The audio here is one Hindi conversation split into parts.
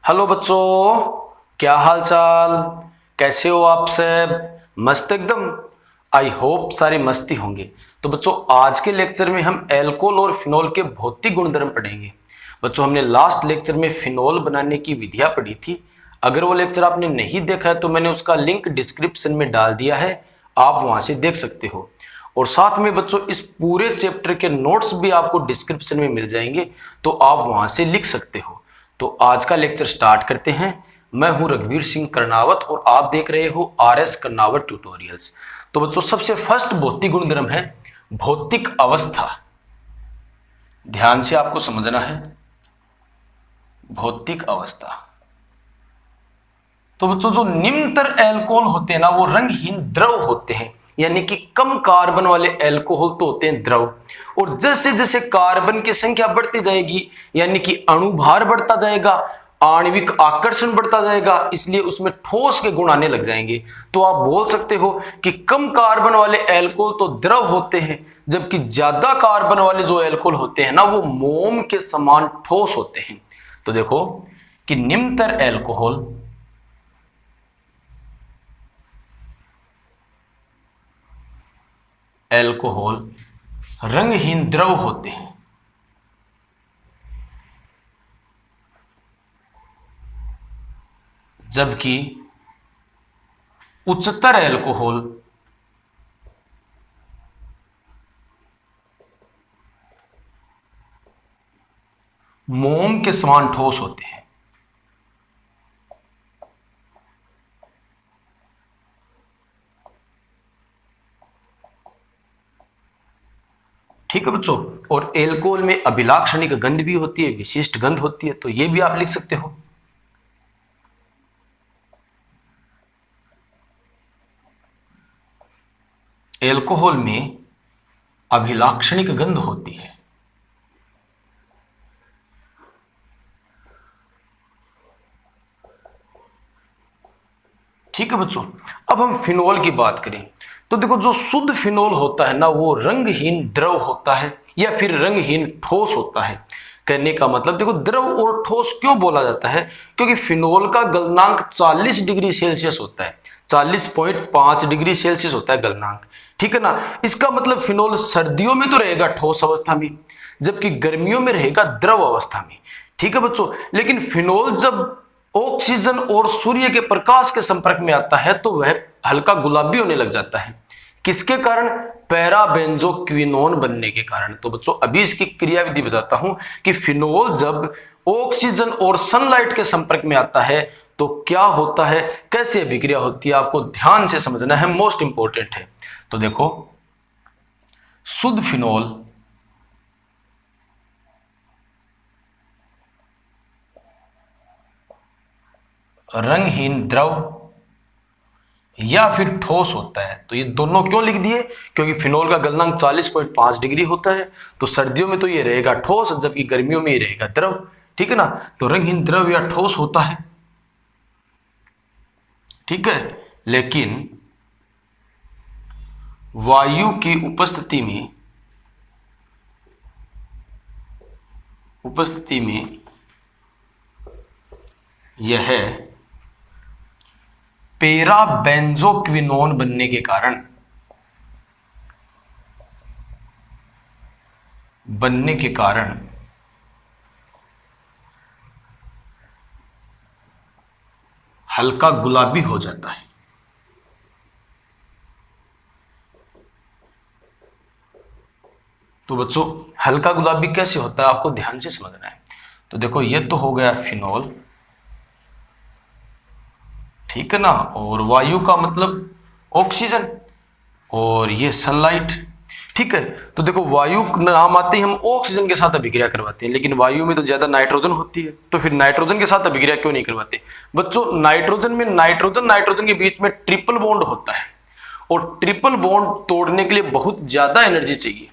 हेलो बच्चों, क्या हाल चाल, कैसे हो आप सब? मस्त एकदम। आई होप सारी मस्ती होंगे। तो बच्चों, आज के लेक्चर में हम एल्कोहल और फिनोल के भौतिक गुणधर्म पढ़ेंगे। बच्चों, हमने लास्ट लेक्चर में फिनोल बनाने की विधियां पढ़ी थी। अगर वो लेक्चर आपने नहीं देखा है तो मैंने उसका लिंक डिस्क्रिप्शन में डाल दिया है, आप वहां से देख सकते हो। और साथ में बच्चों, इस पूरे चैप्टर के नोट्स भी आपको डिस्क्रिप्शन में मिल जाएंगे, तो आप वहां से लिख सकते हो। तो आज का लेक्चर स्टार्ट करते हैं। मैं हूं रघुवीर सिंह कर्नावत और आप देख रहे हो RS कर्नावत ट्यूटोरियल्स। तो बच्चों, सबसे फर्स्ट भौतिक गुणधर्म है भौतिक अवस्था। ध्यान से आपको समझना है भौतिक अवस्था। तो बच्चों, जो निम्नतर एल्कोहल होते हैं ना, वो रंगहीन द्रव होते हैं, यानी कि कम कार्बन वाले एल्कोहल तो होते हैं द्रव। और जैसे जैसे कार्बन की संख्या बढ़ती जाएगी, यानी कि अणुभार बढ़ता जाएगा, आणविक आकर्षण बढ़ता जाएगा, इसलिए उसमें ठोस के गुण आने लग जाएंगे। तो आप बोल सकते हो कि कम कार्बन वाले एल्कोहल तो द्रव होते हैं, जबकि ज्यादा कार्बन वाले जो एल्कोहल होते हैं ना, वो मोम के समान ठोस होते हैं। तो देखो कि निम्नतर एल्कोहल रंगहीन द्रव होते हैं, जबकि उच्चतर एल्कोहल मोम के समान ठोस होते हैं। ठीक है बच्चों, और एल्कोहल में अभिलाक्षणिक गंध भी होती है, विशिष्ट गंध होती है, तो ये भी आप लिख सकते हो। एल्कोहल में अभिलाक्षणिक गंध होती है। ठीक है बच्चों, अब हम फिनोल की बात करें तो देखो, जो शुद्ध फिनोल होता है ना, वो रंगहीन द्रव होता है या फिर रंगहीन ठोस होता है। कहने का मतलब देखो, द्रव और ठोस क्यों बोला जाता है? क्योंकि फिनोल का गलनांक 40 डिग्री सेल्सियस होता है, 40.5 डिग्री सेल्सियस होता है गलनांक। ठीक है ना? इसका मतलब फिनोल सर्दियों में तो रहेगा ठोस अवस्था में, जबकि गर्मियों में रहेगा द्रव अवस्था में। ठीक है बच्चों, लेकिन फिनोल जब ऑक्सीजन और सूर्य के प्रकाश के संपर्क में आता है तो वह हल्का गुलाबी होने लग जाता है। किसके कारण? पैराबेंजोक्विनोन बनने के कारण। तो बच्चों, अभी इसकी क्रियाविधि बताता हूं कि फिनोल जब ऑक्सीजन और सनलाइट के संपर्क में आता है तो क्या होता है, कैसे अभिक्रिया होती है, आपको ध्यान से समझना है, मोस्ट इंपॉर्टेंट है। तो देखो, शुद्ध फिनोल रंगहीन द्रव या फिर ठोस होता है। तो ये दोनों क्यों लिख दिए? क्योंकि फिनोल का गलनांक 40.5 डिग्री होता है, तो सर्दियों में तो ये रहेगा ठोस, जबकि गर्मियों में ये रहेगा द्रव। ठीक है ना? तो रंगहीन द्रव या ठोस होता है। ठीक है, लेकिन वायु की उपस्थिति में यह पैराबेंजोक्विनोन बनने के कारण हल्का गुलाबी हो जाता है। तो बच्चों, हल्का गुलाबी कैसे होता है, आपको ध्यान से समझना है। तो देखो, ये तो हो गया फिनोल, ठीक है ना, और वायु का मतलब ऑक्सीजन, और ये सनलाइट। ठीक है, तो देखो, वायु नाम आते ही हम ऑक्सीजन के साथ अभिक्रिया करवाते हैं, लेकिन वायु में तो ज्यादा नाइट्रोजन होती है, तो फिर नाइट्रोजन के साथ अभिक्रिया क्यों नहीं करवाते? बच्चों, नाइट्रोजन में नाइट्रोजन के बीच में ट्रिपल बॉन्ड होता है, और ट्रिपल बॉन्ड तोड़ने के लिए बहुत ज्यादा एनर्जी चाहिए।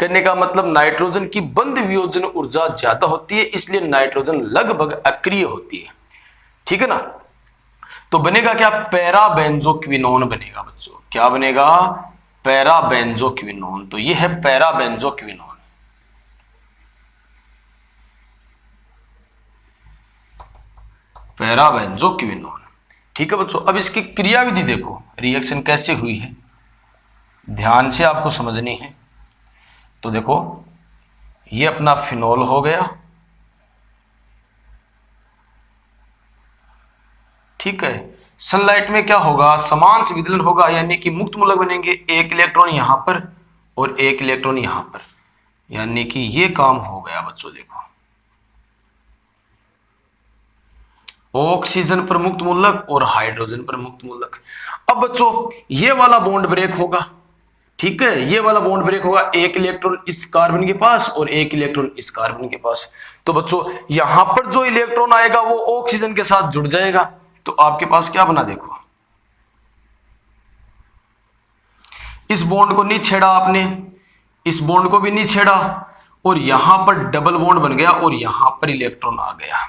करने का मतलब नाइट्रोजन की बंध वियोजन ऊर्जा ज्यादा होती है, इसलिए नाइट्रोजन लगभग अक्रिय होती है। ठीक है ना? तो बनेगा क्या? पैराबेंजोक्विनोन बनेगा बच्चों। क्या बनेगा? पैराबेंजोक्विनोन। तो ये है पैराबेंजोक्विनोन। पैराबेंजोक्विनोन। ठीक है बच्चों, अब इसकी क्रियाविधि देखो, रिएक्शन कैसे हुई है, ध्यान से आपको समझनी है। तो देखो ये अपना फिनोल हो गया, ठीक है। सनलाइट में क्या होगा, समान से विदलन होगा, यानी कि मुक्त मूलक बनेंगे, एक इलेक्ट्रॉन यहां पर और एक इलेक्ट्रॉन यहां पर, यानी कि ये काम हो गया बच्चों। देखो ऑक्सीजन पर मुक्त मूलक और हाइड्रोजन पर मुक्त मूलक। अब बच्चों ये वाला बॉन्ड ब्रेक होगा, ठीक है, ये वाला बॉन्ड ब्रेक होगा, एक इलेक्ट्रॉन इस कार्बन के पास और एक इलेक्ट्रॉन इस कार्बन के पास। तो बच्चों यहां पर जो इलेक्ट्रॉन आएगा वो ऑक्सीजन के साथ जुड़ जाएगा, तो आपके पास क्या बना, देखो इस बॉन्ड को नहीं छेड़ा आपने, इस बॉन्ड को भी नहीं छेड़ा, और यहां पर डबल बॉन्ड बन गया और यहां पर इलेक्ट्रॉन आ गया।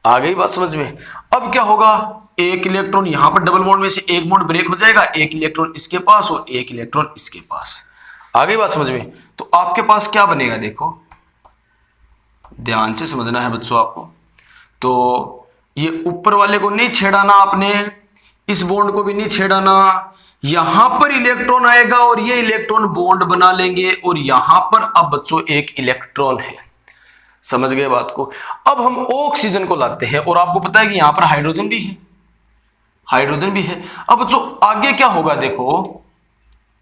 आ गई बात समझ में। अब क्या होगा, एक इलेक्ट्रॉन यहां पर डबल बॉन्ड में से एक बॉन्ड ब्रेक हो जाएगा, एक इलेक्ट्रॉन इसके पास और एक इलेक्ट्रॉन इसके पास। आ गई बात समझ में। तो आपके पास क्या बनेगा, देखो ध्यान से समझना है बच्चों आपको। तो ये ऊपर वाले को नहीं छेड़ाना आपने, इस बॉन्ड को भी नहीं छेड़ाना, यहां पर इलेक्ट्रॉन आएगा और ये इलेक्ट्रॉन बॉन्ड बना लेंगे, और यहां पर अब बच्चों एक इलेक्ट्रॉन है। समझ गए बात को। अब हम ऑक्सीजन को लाते हैं, और आपको पता है कि यहां पर हाइड्रोजन भी है, हाइड्रोजन भी है। अब बच्चों आगे क्या होगा, देखो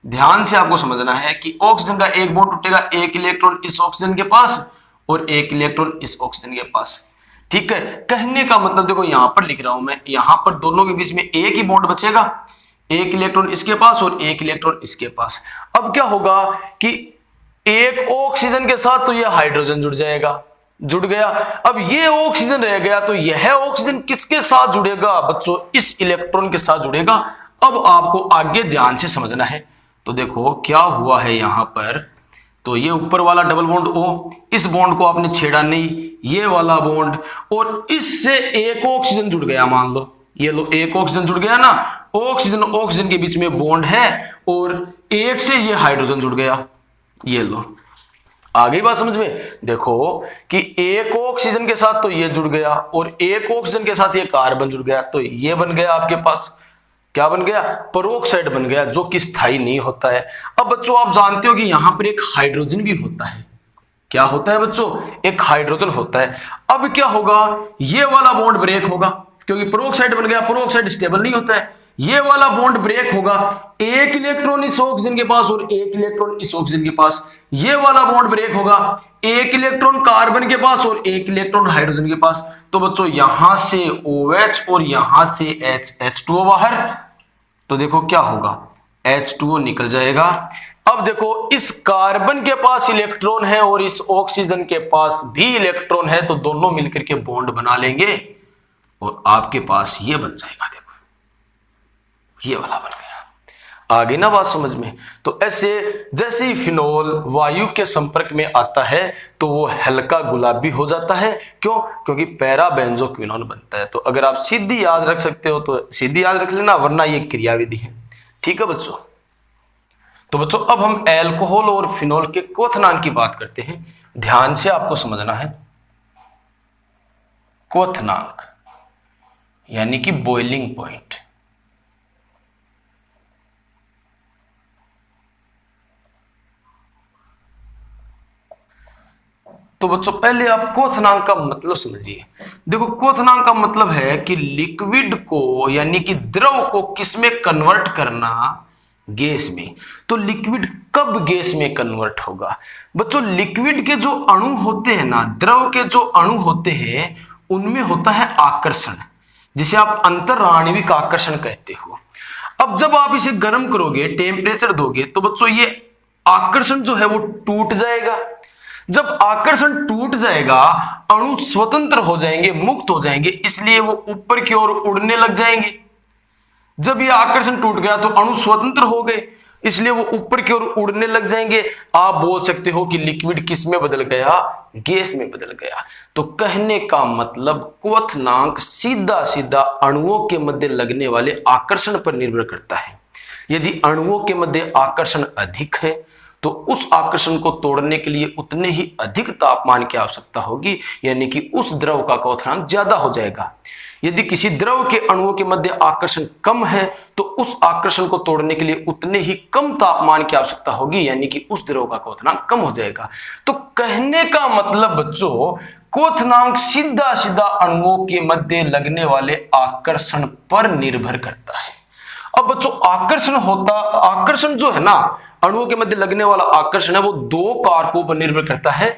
ध्यान से आपको समझना है कि ऑक्सीजन का एक बॉन्ड टूटेगा, एक इलेक्ट्रॉन इस ऑक्सीजन के पास और एक इलेक्ट्रॉन इस ऑक्सीजन के पास। ठीक है, कहने का मतलब देखो यहां पर लिख रहा हूं मैं, यहां पर दोनों के बीच में एक ही बॉन्ड बचेगा, एक इलेक्ट्रॉन इसके पास और एक इलेक्ट्रॉन इसके पास। अब क्या होगा कि एक ऑक्सीजन के साथ तो यह हाइड्रोजन जुड़ जाएगा, जुड़ गया। अब ये ऑक्सीजन रह गया, तो यह ऑक्सीजन किसके साथ जुड़ेगा बच्चों, इस इलेक्ट्रॉन के साथ जुड़ेगा। अब आपको आगे ध्यान से समझना है। तो देखो क्या हुआ है यहां पर, तो ये ऊपर वाला डबल बॉन्ड O, इस बॉन्ड को आपने छेड़ा नहीं, ये वाला बॉन्ड, और इससे एक ऑक्सीजन जुड़ गया, मान लो ये लो एक ऑक्सीजन जुड़ गया ना, ऑक्सीजन ऑक्सीजन के बीच में बॉन्ड है, और एक से ये हाइड्रोजन जुड़ गया, ये लो। आ गई बात समझ में। देखो कि एक ऑक्सीजन के साथ तो ये जुड़ गया और एक ऑक्सीजन के साथ ये कार्बन जुड़ गया, तो ये बन गया आपके पास, क्या बन गया, पेरोक्साइड बन गया, जो कि स्थायी नहीं होता है। अब बच्चों आप जानते हो कि यहां पर एक हाइड्रोजन भी होता है, क्या होता है बच्चों, एक हाइड्रोजन होता है। अब क्या होगा, ये वाला बॉन्ड ब्रेक होगा, क्योंकि पेरोक्साइड बन गया, पेरोक्साइड स्टेबल नहीं होता है, ये वाला बॉन्ड ब्रेक होगा, एक इलेक्ट्रॉन इस ऑक्सीजन के पास और एक इलेक्ट्रॉन इस ऑक्सीजन के पास, ये वाला बॉन्ड ब्रेक होगा, एक इलेक्ट्रॉन कार्बन के पास और एक इलेक्ट्रॉन हाइड्रोजन के पास। तो बच्चों यहां से OH और यहां से H2O बाहर, तो देखो क्या होगा, H2O निकल जाएगा। अब देखो इस कार्बन के पास इलेक्ट्रॉन है और इस ऑक्सीजन के पास भी इलेक्ट्रॉन है, तो दोनों मिलकर के बॉन्ड बना लेंगे और आपके पास ये बन जाएगा, देखो ये वाला बन गया। आगे ना बात समझ में। तो ऐसे जैसे ही फिनोल वायु के संपर्क में आता है तो वो हल्का गुलाबी हो जाता है। क्यों? क्योंकि पैराबेंजोक्विनोन बनता है। तो अगर आप सीधी याद रख सकते हो तो सीधी याद रख लेना, वरना ये क्रियाविधि है। ठीक है बच्चों। तो बच्चों अब हम एल्कोहल और फिनोल के क्वथनांक की बात करते हैं। ध्यान से आपको समझना है। क्वथनांक यानी कि बॉइलिंग पॉइंट। तो बच्चों पहले आप क्वथनांक का मतलब समझिए। देखो क्वथनांक का मतलब है कि लिक्विड को यानी कि द्रव को किसमें कन्वर्ट करना, गैस में। तो लिक्विड कब गैस में कन्वर्ट होगा? बच्चों लिक्विड के जो अणु होते हैं ना, द्रव के जो अणु होते हैं उनमें होता है आकर्षण, जिसे आप अंतरआण्विक आकर्षण कहते हो। अब जब आप इसे गर्म करोगे, टेम्परेचर दोगे, तो बच्चों ये आकर्षण जो है वो टूट जाएगा। जब आकर्षण टूट जाएगा अणु स्वतंत्र हो जाएंगे, मुक्त हो जाएंगे, इसलिए वो ऊपर की ओर उड़ने लग जाएंगे। जब ये आकर्षण टूट गया तो अणु स्वतंत्र हो गए, इसलिए वो ऊपर की ओर उड़ने लग जाएंगे। आप बोल सकते हो कि लिक्विड किस में बदल गया? गैस में बदल गया। तो कहने का मतलब क्वथनांक सीधा सीधा अणुओं के मध्य लगने वाले आकर्षण पर निर्भर करता है। यदि अणुओं के मध्य आकर्षण अधिक है तो उस आकर्षण को तोड़ने के लिए उतने ही अधिक तापमान की आवश्यकता होगी, यानी कि उस द्रव का क्वथनांक ज्यादा हो जाएगा। यदि किसी द्रव के अणुओं के मध्य आकर्षण कम है तो उस आकर्षण को तोड़ने के लिए उतने ही कम तापमान की आवश्यकता होगी, यानी कि उस द्रव का क्वथनांक कम हो जाएगा। तो कहने का मतलब बच्चों, क्वथनांक सीधा सीधा अणुओं के मध्य लगने वाले आकर्षण पर निर्भर करता है। अब बच्चों आकर्षण जो है ना, अणुओं के मध्य लगने वाला आकर्षण है, वो दो कारकों पर निर्भर करता है।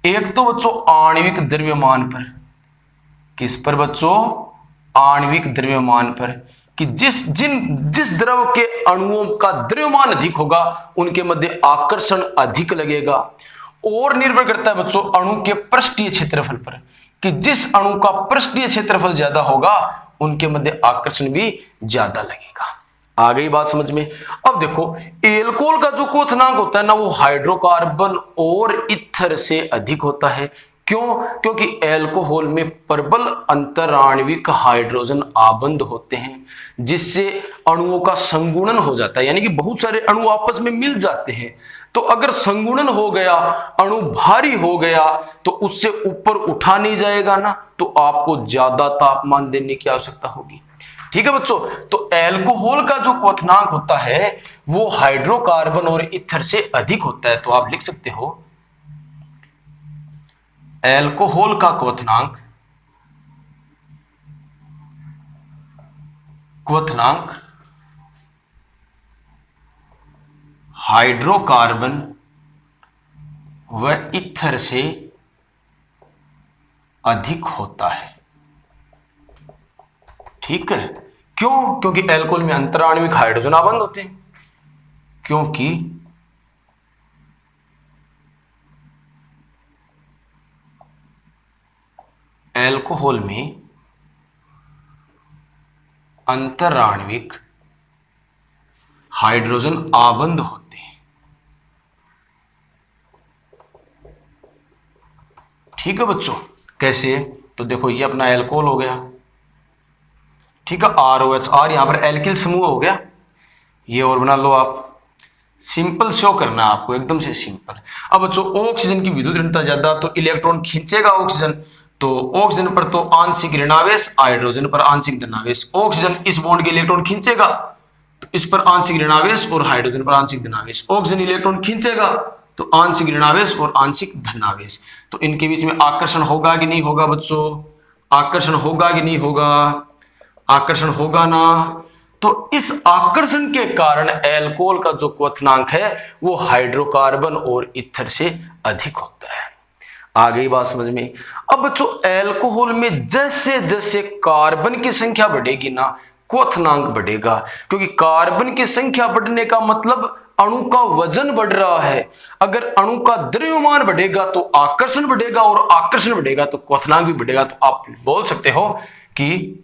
एक तो बच्चों आणविक द्रव्यमान पर। किस पर बच्चों? आणविक द्रव्यमान पर, कि जिस द्रव के अणुओं का द्रव्यमान अधिक होगा उनके मध्य आकर्षण अधिक लगेगा। और निर्भर करता है बच्चों अणु के पृष्ठीय क्षेत्रफल पर, कि जिस अणु का पृष्ठीय क्षेत्रफल ज्यादा होगा उनके मध्य आकर्षण भी ज्यादा लगेगा। आ गई बात समझ में? अब देखो, एल्कोहल का जो क्वथनांक होता है ना, वो हाइड्रोकार्बन और ईथर से अधिक होता है। क्यों? क्योंकि एल्कोहल में प्रबल अंतराण्विक हाइड्रोजन आबंध होते हैं, जिससे अणुओं का संगुणन हो जाता है, यानी कि बहुत सारे अणु आपस में मिल जाते हैं। तो अगर संगुणन हो गया, अणु भारी हो गया, तो उससे ऊपर उठा नहीं जाएगा ना, तो आपको ज्यादा तापमान देने की आवश्यकता होगी। ठीक है बच्चों, तो एल्कोहल का जो क्वथनांक होता है वो हाइड्रोकार्बन और ईथर से अधिक होता है। तो आप लिख सकते हो एल्कोहल का क्वथनांक हाइड्रोकार्बन व ईथर से अधिक होता है। ठीक है, क्यों? क्योंकि एल्कोहल में अंतराण्विक हाइड्रोजन आबंध होते हैं। क्योंकि एल्कोहल में अंतराण्विक हाइड्रोजन आबंध होते हैं। ठीक है बच्चों, कैसे? तो देखो ये अपना एल्कोहल हो गया, ठीक है, ROH, यहां पर एल्किल समूह हो गया। ये और बना लो आप, सिंपल शो करना है आपको, एकदम से सिंपल। अब बच्चों ऑक्सीजन की विद्युत ऋणता ज्यादा, तो इलेक्ट्रॉन खींचेगा ऑक्सीजन, तो ऑक्सीजन पर तो आंशिक ऋणावेश, हाइड्रोजन पर आंशिक धनावेश। ऑक्सीजन इस बॉन्ड के इलेक्ट्रॉन खींचेगा तो इस पर आंशिक ऋणावेश और हाइड्रोजन पर आंशिक धनावेश। ऑक्सीजन इलेक्ट्रॉन खींचेगा तो आंशिक ऋणावेश और आंशिक धनावेश। तो इनके बीच में आकर्षण होगा कि नहीं होगा बच्चों? आकर्षण होगा कि नहीं होगा? आकर्षण होगा ना। तो इस आकर्षण के कारण एल्कोहल का जो क्वथनांक है वो हाइड्रोकार्बन और ईथर से अधिक होता है। आ गई बात समझ में? अब बच्चों एल्कोहल में जैसे जैसे कार्बन की संख्या बढ़ेगी ना, क्वथनांक बढ़ेगा, क्योंकि कार्बन की संख्या बढ़ने का मतलब अणु का वजन बढ़ रहा है। अगर अणु का द्रव्यमान बढ़ेगा तो आकर्षण बढ़ेगा, और आकर्षण बढ़ेगा तो क्वथनांक भी बढ़ेगा। तो आप बोल सकते हो कि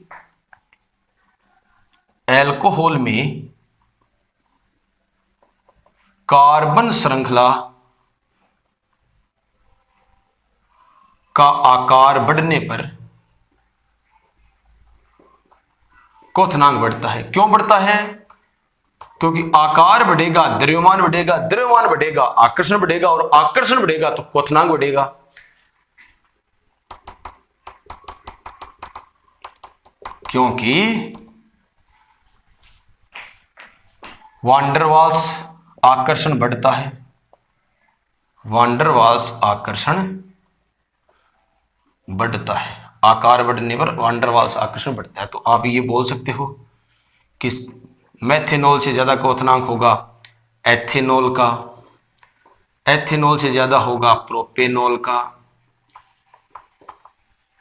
एल्कोहल में कार्बन श्रृंखला का आकार बढ़ने पर क्वथनांक बढ़ता है। क्यों बढ़ता है? क्योंकि आकार बढ़ेगा, द्रव्यमान बढ़ेगा, द्रव्यमान बढ़ेगा, आकर्षण बढ़ेगा, और आकर्षण बढ़ेगा तो क्वथनांक बढ़ेगा। क्योंकि वान डर वाल्स आकर्षण बढ़ता है, वान डर वाल्स आकर्षण बढ़ता है, आकार बढ़ने पर वान डर वाल्स आकर्षण बढ़ता है। तो आप ये बोल सकते हो कि मेथेनॉल से ज्यादा क्वथनांक होगा एथेनॉल का, एथेनॉल से ज्यादा होगा प्रोपेनॉल का।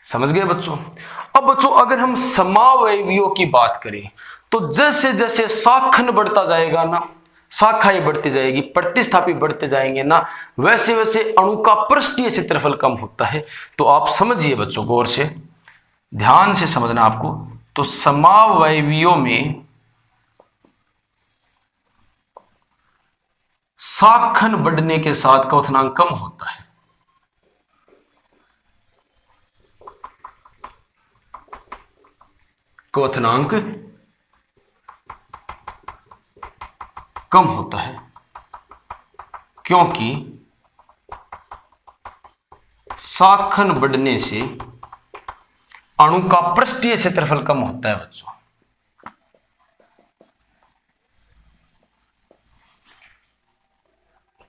समझ गए बच्चों? अब बच्चों अगर हम समावयवियों की बात करें तो जैसे जैसे शाखन बढ़ता जाएगा ना, शाखाएं बढ़ती जाएगी, प्रतिस्थापी बढ़ते जाएंगे ना, वैसे वैसे अणु का पृष्ठीय क्षेत्रफल कम होता है। तो आप समझिए बच्चों, गौर से ध्यान से समझना आपको। तो समावयवियों में शाखन बढ़ने के साथ क्वथनांक कम होता है। क्वथनांक कम होता है। क्योंकि शाखन बढ़ने से अणु का पृष्ठीय क्षेत्रफल कम होता है बच्चों।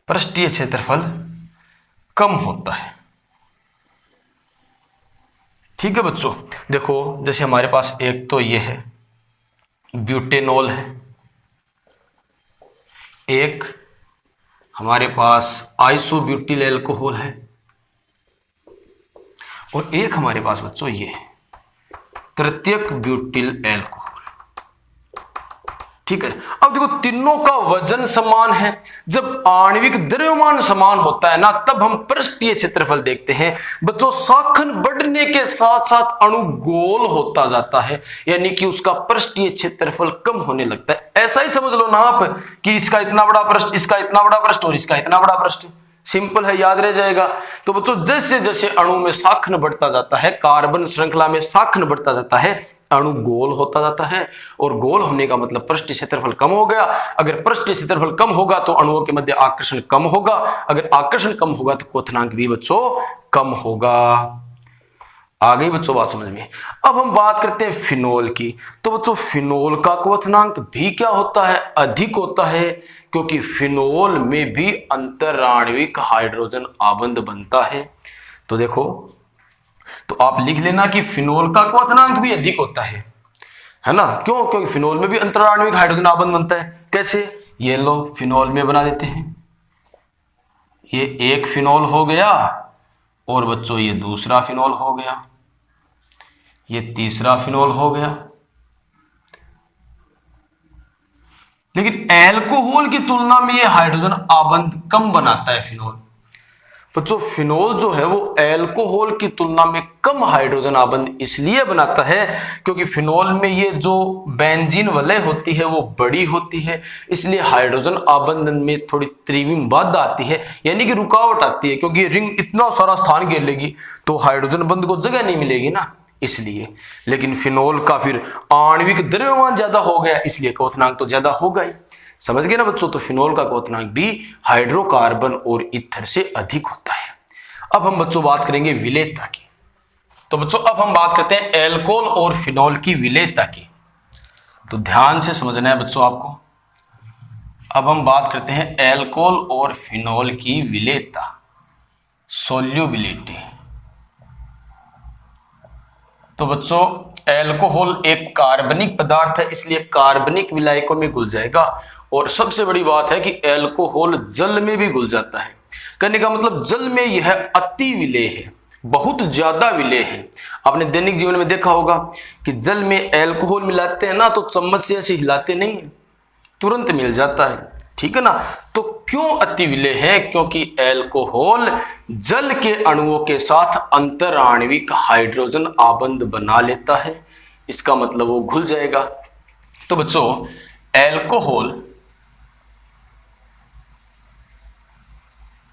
पृष्ठीय क्षेत्रफल कम होता है। ठीक है बच्चों, देखो जैसे हमारे पास एक तो ये है ब्यूटेनॉल है, एक हमारे पास आइसोब्यूटिल एल्कोहल है, और एक हमारे पास बच्चों ये है तृतीयक ब्यूटिल एल्कोहल। ठीक है, अब देखो तीनों का वजन समान है। जब आणविक द्रव्यमान समान होता है ना, तब हम पृष्ठीय क्षेत्रफल देखते हैं। बच्चों शाखन बढ़ने के साथ साथ अणु गोल होता जाता है, यानी कि उसका पृष्ठीय क्षेत्रफल कम होने लगता है। ऐसा ही समझ लो ना आप कि इसका इतना बड़ा पृष्ठ, इसका इतना बड़ा पृष्ठ और इसका इतना बड़ा पृष्ठ। सिंपल है, याद रह जाएगा। तो बच्चों जैसे जैसे अणु में शाखन बढ़ता जाता है, कार्बन श्रृंखला में शाखन बढ़ता जाता है, अणु गोल होता जाता है। और गोल होने का मतलब पृष्ठीय क्षेत्रफल कम हो गया। अगर पृष्ठीय क्षेत्रफल कम होगा तो अणुओं के मध्य आकर्षण कम होगा। अगर आकर्षण कम होगा तो क्वथनांक भी बच्चों कम होगा। आ गई बच्चों बात समझ में। अब हम बात करते हैं फिनोल की। तो बच्चों फिनोल का क्वथनांक भी क्या होता है? अधिक होता है, क्योंकि फिनोल में भी अंतराण्विक हाइड्रोजन आबंध बनता है। तो देखो, तो आप लिख लेना कि फिनोल का क्वथनांक भी अधिक होता है ना। क्यों? क्योंकि फिनोल में भी अंतराण्विक हाइड्रोजन आबंध बनता है। कैसे? ये लो फिनोल में बना देते हैं। ये एक फिनोल हो गया, और बच्चों ये दूसरा फिनोल हो गया, ये तीसरा फिनोल हो गया। लेकिन एल्कोहल की तुलना में ये हाइड्रोजन आबंध कम बनाता है फिनोल। बच्चों फिनोल जो है वो एल्कोहल की तुलना में कम हाइड्रोजन आबंध इसलिए बनाता है क्योंकि फिनोल में ये जो बेंजीन वलय होती है वो बड़ी होती है, इसलिए हाइड्रोजन आबंधन में थोड़ी त्रिविम बाधा आती है, यानी कि रुकावट आती है। क्योंकि रिंग इतना सारा स्थान घेर लेगी तो हाइड्रोजन बंध को जगह नहीं मिलेगी ना, इसलिए। लेकिन फिनोल का फिर आणविक द्रव्यमान ज्यादा हो गया, इसलिए क्वथनांक तो ज्यादा होगा ही। समझ गए ना बच्चों? तो फिनोल का क्वथनांक भी हाइड्रोकार्बन और ईथर से अधिक होता है। अब हम बच्चों बात करेंगे विलेयता की। तो बच्चों अब हम बात करते हैं एल्कोहल और फिनोल की विलेयता की। तो ध्यान से समझना है बच्चों आपको। अब हम बात करते हैं एल्कोहल और फिनोल की विलेयता, सोल्यूबिलिटी। तो बच्चों एल्कोहल एक कार्बनिक पदार्थ है, इसलिए कार्बनिक विलायकों में घुल जाएगा। और सबसे बड़ी बात है कि एल्कोहल जल में भी घुल जाता है। कहने का मतलब जल में यह अति विलेय है, बहुत ज्यादा विलेय है। आपने दैनिक जीवन में देखा होगा कि जल में एल्कोहल मिलाते हैं ना, तो चम्मच से ऐसे हिलाते नहीं है, तुरंत मिल जाता है। ठीक है ना? तो क्यों अति विलेय है? क्योंकि एल्कोहल जल के अणुओं के साथ अंतराण्विक हाइड्रोजन आबंध बना लेता है, इसका मतलब वो घुल जाएगा। तो बच्चों एल्कोहल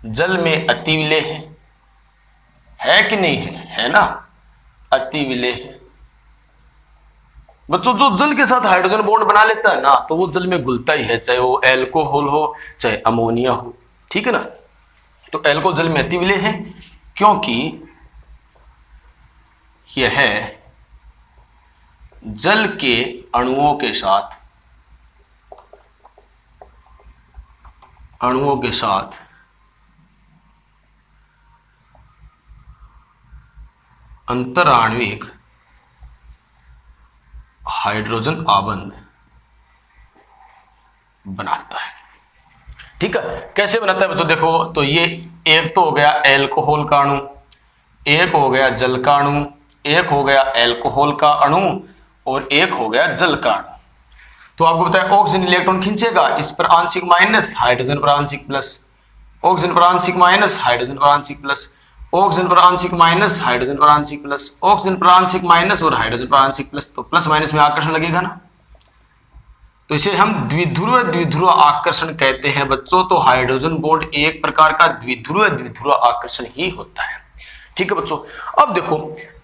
जल में अति विलेय है कि नहीं है? है ना, अति विलेय है। बच्चों जो जल के साथ हाइड्रोजन बॉन्ड बना लेता है ना, तो वो जल में घुलता ही है, चाहे वो एल्कोहल हो चाहे अमोनिया हो। ठीक है ना? तो एल्कोहल जल में अति विलेय है क्योंकि यह जल के अणुओं के साथ अंतराण्विक हाइड्रोजन आबंध बनाता है। ठीक है? कैसे बनाता है बच्चों? देखो, तो ये एक तो हो गया एल्कोहल का अणु, एक हो गया जल का अणु, एक हो गया एल्कोहल का अणु, और एक हो गया जल का अणु। तो आपको बताया ऑक्सीजन इलेक्ट्रॉन खींचेगा, इस पर आंशिक माइनस, हाइड्रोजन पर आंशिक प्लस, ऑक्सीजन पर आंशिक माइनस, हाइड्रोजन पर आंशिक प्लस, ऑक्सीजन पर आंशिक माइनस, हाइड्रोजन पर आंशिक प्लस, ऑक्सीजन पर आंशिक माइनस और हाइड्रोजन पर आंशिक प्लस। तो प्लस माइनस में आकर्षण लगेगा ना, तो इसे हम द्विध्रुव आकर्षण कहते हैं बच्चों। तो हाइड्रोजन बॉन्ड एक प्रकार का द्विध्रुव आकर्षण ही होता है। ठीक है बच्चों? अब देखो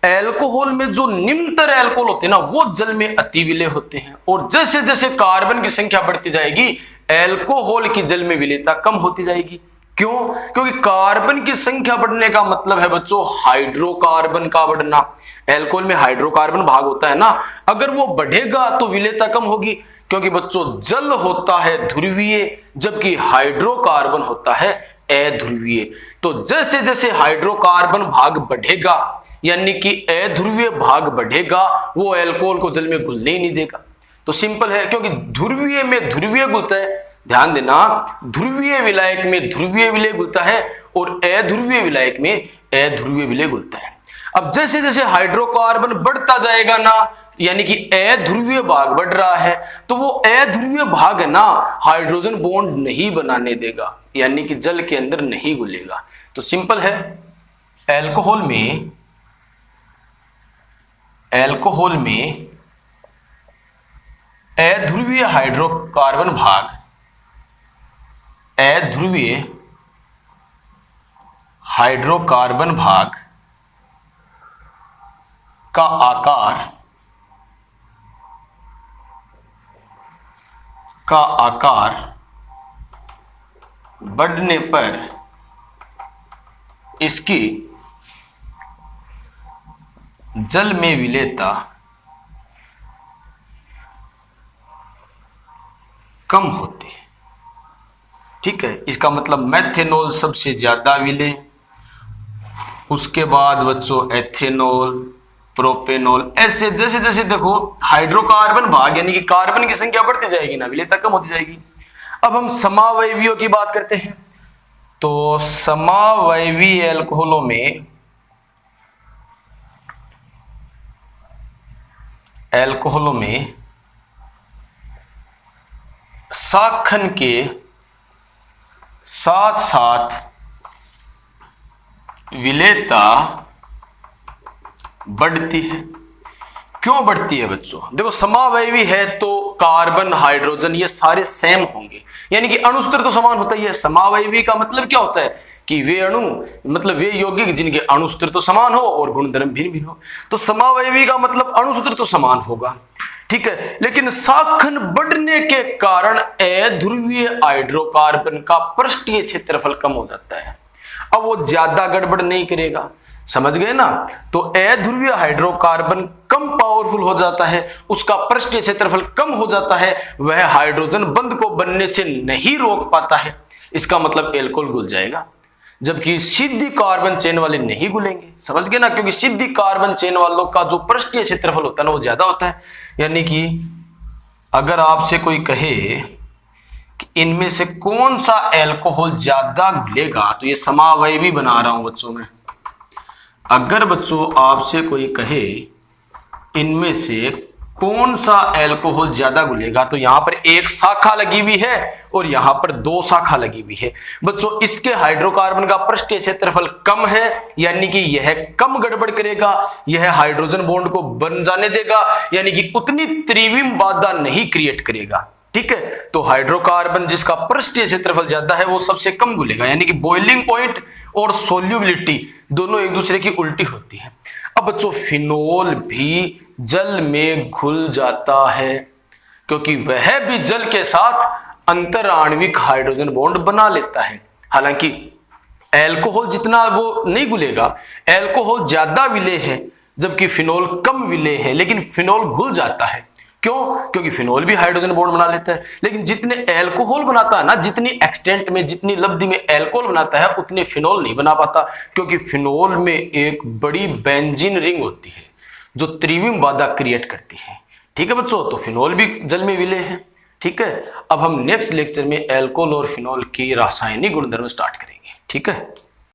एल्कोहल में जो निम्नतर एल्कोहल होते हैं ना, वो जल में अति विलेय होते हैं, और जैसे जैसे कार्बन की संख्या बढ़ती जाएगी एल्कोहल की जल में विलेयता कम होती जाएगी। क्यों? क्योंकि कार्बन की संख्या बढ़ने का मतलब है बच्चों हाइड्रोकार्बन का बढ़ना। एल्कोहल में हाइड्रोकार्बन भाग होता है ना, अगर वो बढ़ेगा तो विलेयता कम होगी, क्योंकि बच्चों जल होता है ध्रुवीय जबकि हाइड्रोकार्बन होता है अध्रुवीय। तो जैसे जैसे हाइड्रोकार्बन भाग बढ़ेगा यानी कि अध्रुवीय भाग बढ़ेगा, वो एल्कोहल को जल में घुलने ही नहीं देगा। तो सिंपल है, क्योंकि ध्रुवीय में ध्रुवीय घुलता है, ध्यान देना, ध्रुवीय विलायक में ध्रुवीय विलय घुलता है और अध्रुवीय विलायक में अध्रुवीय विलय घुलता है। अब जैसे जैसे हाइड्रोकार्बन बढ़ता जाएगा ना, यानी कि अध्रुवीय भाग बढ़ रहा है, तो वो अध्रुवीय भाग है ना हाइड्रोजन बॉन्ड नहीं बनाने देगा, यानी कि जल के अंदर नहीं घुलेगा। तो सिंपल है, एल्कोहल में अध्रुवीय हाइड्रोकार्बन भाग, अध्रुवीय हाइड्रोकार्बन भाग का आकार बढ़ने पर इसकी जल में विलेयता कम होती है। ठीक है, इसका मतलब मेथेनॉल सबसे ज्यादा विलेय, उसके बाद बच्चों एथेनॉल, प्रोपेनॉल, ऐसे जैसे जैसे देखो हाइड्रोकार्बन भाग यानी कि कार्बन की संख्या बढ़ती जाएगी ना, विलेयता कम होती जाएगी। अब हम समावयवियों की बात करते हैं। तो समावयवी एल्कोहलों में साखन के साथ साथ विलेयता बढ़ती है। क्यों बढ़ती है बच्चों? देखो समावयवी है तो कार्बन हाइड्रोजन ये सारे सेम होंगे, यानी कि अणुसूत्र तो समान होता ही है। समावयवी का मतलब क्या होता है कि वे अणु मतलब वे यौगिक जिनके अणुसूत्र तो समान हो और गुणधर्म भिन्न भिन्न हो। तो समावयवी का मतलब अणुसूत्र तो समान होगा, ठीक है, लेकिन साखन बढ़ने के कारण अध्रुवीय हाइड्रोकार्बन का पृष्ठीय क्षेत्रफल कम हो जाता है। अब वो ज्यादा गड़बड़ नहीं करेगा, समझ गए ना? तो अध्रुवीय हाइड्रोकार्बन कम पावरफुल हो जाता है, उसका पृष्ठीय क्षेत्रफल कम हो जाता है, वह हाइड्रोजन बंध को बनने से नहीं रोक पाता है। इसका मतलब एल्कोहल घुल जाएगा, जबकि सीधी कार्बन चेन वाले नहीं घुलेंगे। समझ गए ना? क्योंकि सीधी कार्बन चेन वालों का जो पृष्ठीय क्षेत्रफल होता है ना वो ज्यादा होता है। यानी कि अगर आपसे कोई कहे कि इनमें से कौन सा एल्कोहल ज्यादा घुलेगा, तो ये समावयवी बना रहा हूं बच्चों में। अगर बच्चों आपसे कोई कहे इनमें से कौन सा एल्कोहल ज्यादा घुलेगा, तो यहां पर एक शाखा लगी हुई है और यहां पर दो शाखा लगी हुई है। बच्चों इसके हाइड्रोकार्बन का पृष्ठीय क्षेत्रफल कम है, यानी कि यह कम गड़बड़ करेगा, यह हाइड्रोजन बॉन्ड को बन जाने देगा, यानी कि उतनी त्रिविम बाधा नहीं क्रिएट करेगा। ठीक है, तो हाइड्रोकार्बन जिसका पृष्ठीय क्षेत्रफल ज्यादा है वो सबसे कम घुलेगा, यानी कि बॉइलिंग पॉइंट और सोल्यूबिलिटी दोनों एक दूसरे की उल्टी होती है। अब बच्चों फिनोल भी जल में घुल जाता है, क्योंकि वह भी जल के साथ अंतर आणविक हाइड्रोजन बॉन्ड बना लेता है। हालांकि एल्कोहल जितना वो नहीं घुलेगा, एल्कोहल ज्यादा विलेय है जबकि फिनोल कम विलेय है, लेकिन फिनोल घुल जाता है। क्यों? क्योंकि फिनोल भी हाइड्रोजन बॉन्ड बना लेता है, लेकिन जितने एल्कोहल बनाता है ना, जितनी एक्सटेंट में जितनी लब्धि में एल्कोहल बनाता है उतने फिनोल नहीं बना पाता, क्योंकि फिनोल में एक बड़ी बेंजीन रिंग होती है जो त्रिविम बाधा क्रिएट करती है। ठीक है बच्चों, तो फिनोल भी जल में विलेय है। ठीक है, अब हम नेक्स्ट लेक्चर में एल्कोहल और फिनोल की रासायनिक गुणधर्म स्टार्ट करेंगे। ठीक है।